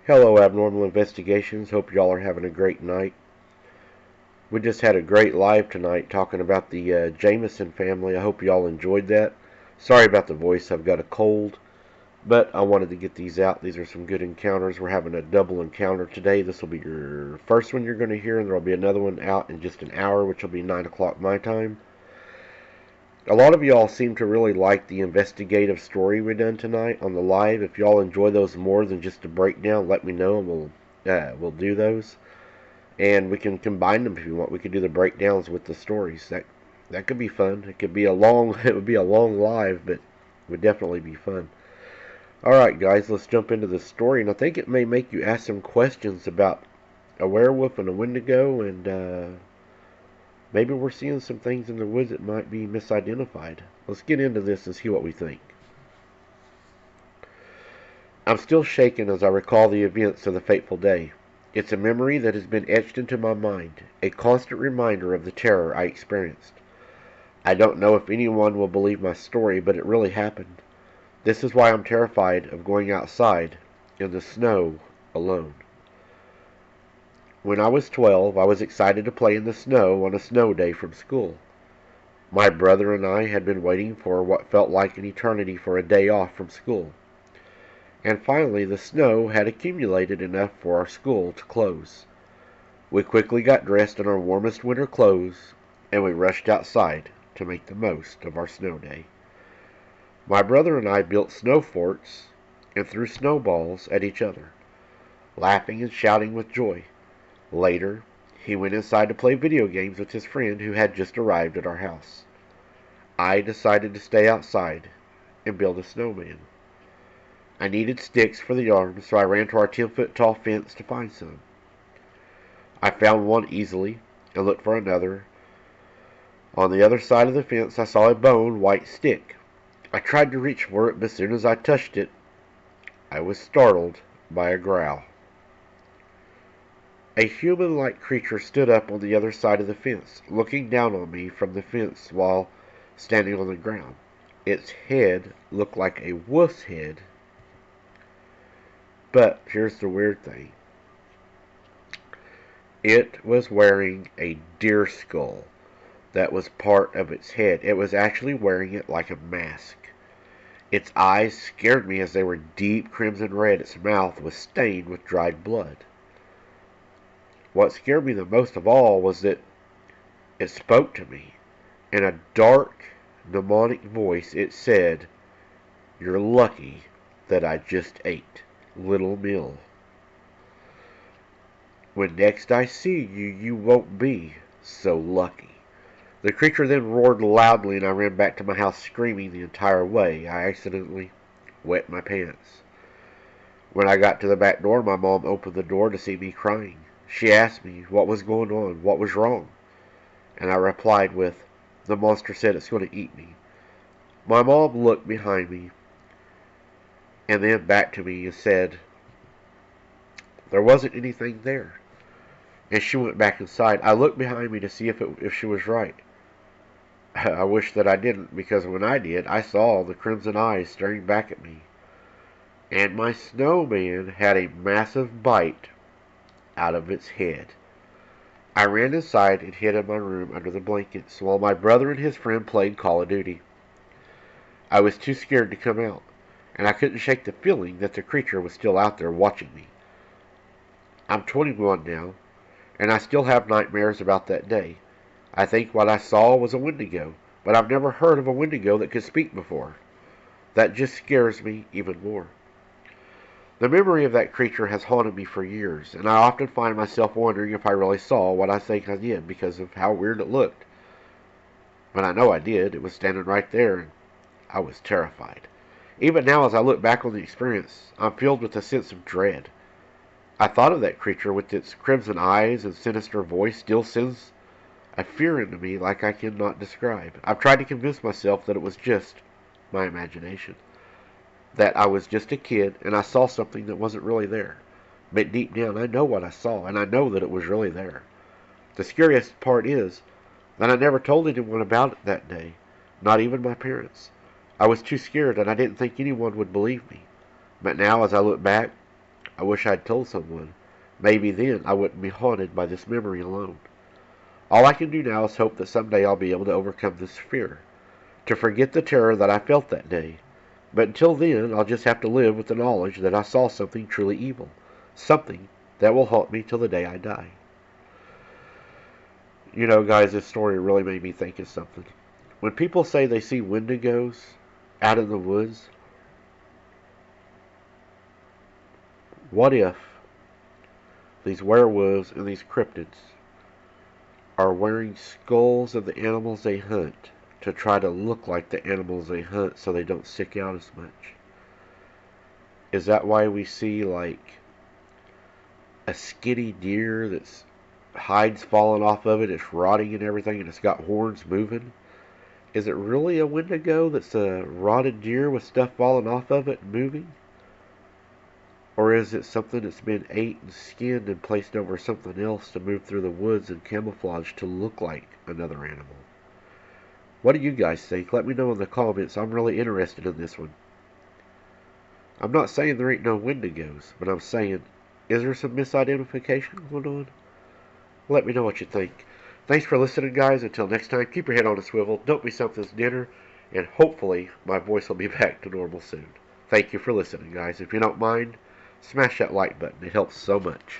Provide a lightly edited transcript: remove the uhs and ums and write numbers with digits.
Hello, Abnormal Investigations. Hope y'all are having a great night. We just had a great live tonight talking about the Jameson family. I hope y'all enjoyed that. Sorry about the voice, I've got a cold, but I wanted to get these out. These are some good encounters. We're having a double encounter today. This will be your first one you're going to hear, and there will be another one out in just an hour, which will be 9 o'clock my time. A lot of y'all seem to really like the investigative story we done tonight on the live. If y'all enjoy those more than just a breakdown, let me know and we'll do those. And we can combine them if you want. We could do the breakdowns with the stories. That could be fun. It could be a long it would be a long live, but it would definitely be fun. All right, guys, let's jump into the story. And I think it may make you ask some questions about a werewolf and a wendigo, and maybe we're seeing some things in the woods that might be misidentified. Let's get into this and see what we think. I'm still shaken as I recall the events of the fateful day. It's a memory that has been etched into my mind, a constant reminder of the terror I experienced. I don't know if anyone will believe my story, but it really happened. This is why I'm terrified of going outside in the snow alone. When I was 12, I was excited to play in the snow on a snow day from school. My brother and I had been waiting for what felt like an eternity for a day off from school. And finally the snow had accumulated enough for our school to close. We quickly got dressed in our warmest winter clothes, and we rushed outside to make the most of our snow day. My brother and I built snow forts and threw snowballs at each other, laughing and shouting with joy. Later, he went inside to play video games with his friend who had just arrived at our house. I decided to stay outside and build a snowman. I needed sticks for the yarn, so I ran to our 10-foot tall fence to find some. I found one easily and looked for another. On the other side of the fence I saw a bone white stick. I tried to reach for it, but as soon as I touched it, I was startled by a growl. A human-like creature stood up on the other side of the fence, looking down on me from the fence while standing on the ground. Its head looked like a wolf's head, but here's the weird thing. It was wearing a deer skull that was part of its head. It was actually wearing it like a mask. Its eyes scared me as they were deep crimson red. Its mouth was stained with dried blood. What scared me the most of all was that it spoke to me. In a dark, demonic voice, it said, "You're lucky that I just ate Little Mill. When next I see you, you won't be so lucky." The creature then roared loudly, and I ran back to my house screaming the entire way. I accidentally wet my pants. When I got to the back door, my mom opened the door to see me crying. She asked me what was going on, what was wrong, and I replied with, "The monster said it's going to eat me." My mom looked behind me and then back to me and said, "There wasn't anything there." And she went back inside. I looked behind me to see if she was right. I wish that I didn't, because when I did, I saw the crimson eyes staring back at me. And my snowman had a massive bite out of its head. I ran inside and hid in my room under the blankets while my brother and his friend played Call of Duty. I was too scared to come out, and I couldn't shake the feeling that the creature was still out there watching me. I'm 21 now, and I still have nightmares about that day. I think what I saw was a wendigo, but I've never heard of a wendigo that could speak before. That just scares me even more. The memory of that creature has haunted me for years, and I often find myself wondering if I really saw what I think I did because of how weird it looked. But I know I did. It was standing right there, and I was terrified. Even now, as I look back on the experience, I'm filled with a sense of dread. I thought of that creature with its crimson eyes and sinister voice still sends a fear into me like I cannot describe. I've tried to convince myself that it was just my imagination, that I was just a kid and I saw something that wasn't really there. But deep down, I know what I saw, and I know that it was really there. The scariest part is that I never told anyone about it that day, not even my parents. I was too scared and I didn't think anyone would believe me. But now, as I look back, I wish I'd told someone. Maybe then I wouldn't be haunted by this memory alone. All I can do now is hope that someday I'll be able to overcome this fear, to forget the terror that I felt that day. But until then, I'll just have to live with the knowledge that I saw something truly evil, something that will haunt me till the day I die. You know, guys, this story really made me think of something. When people say they see wendigos out in the woods, what if these werewolves and these cryptids are wearing skulls of the animals they hunt to try to look like the animals they hunt so they don't stick out as much? Is that why we see, like, a skinny deer that's hides falling off of it, it's rotting and everything, and it's got horns moving? Is it really a wendigo that's a rotted deer with stuff falling off of it and moving? Or is it something that's been ate and skinned and placed over something else to move through the woods and camouflage to look like another animal? What do you guys think? Let me know in the comments. I'm really interested in this one. I'm not saying there ain't no wendigos, but I'm saying, is there some misidentification going on? Let me know what you think. Thanks for listening, guys. Until next time, keep your head on a swivel. Don't be something's dinner. And hopefully, my voice will be back to normal soon. Thank you for listening, guys. If you don't mind, smash that like button. It helps so much.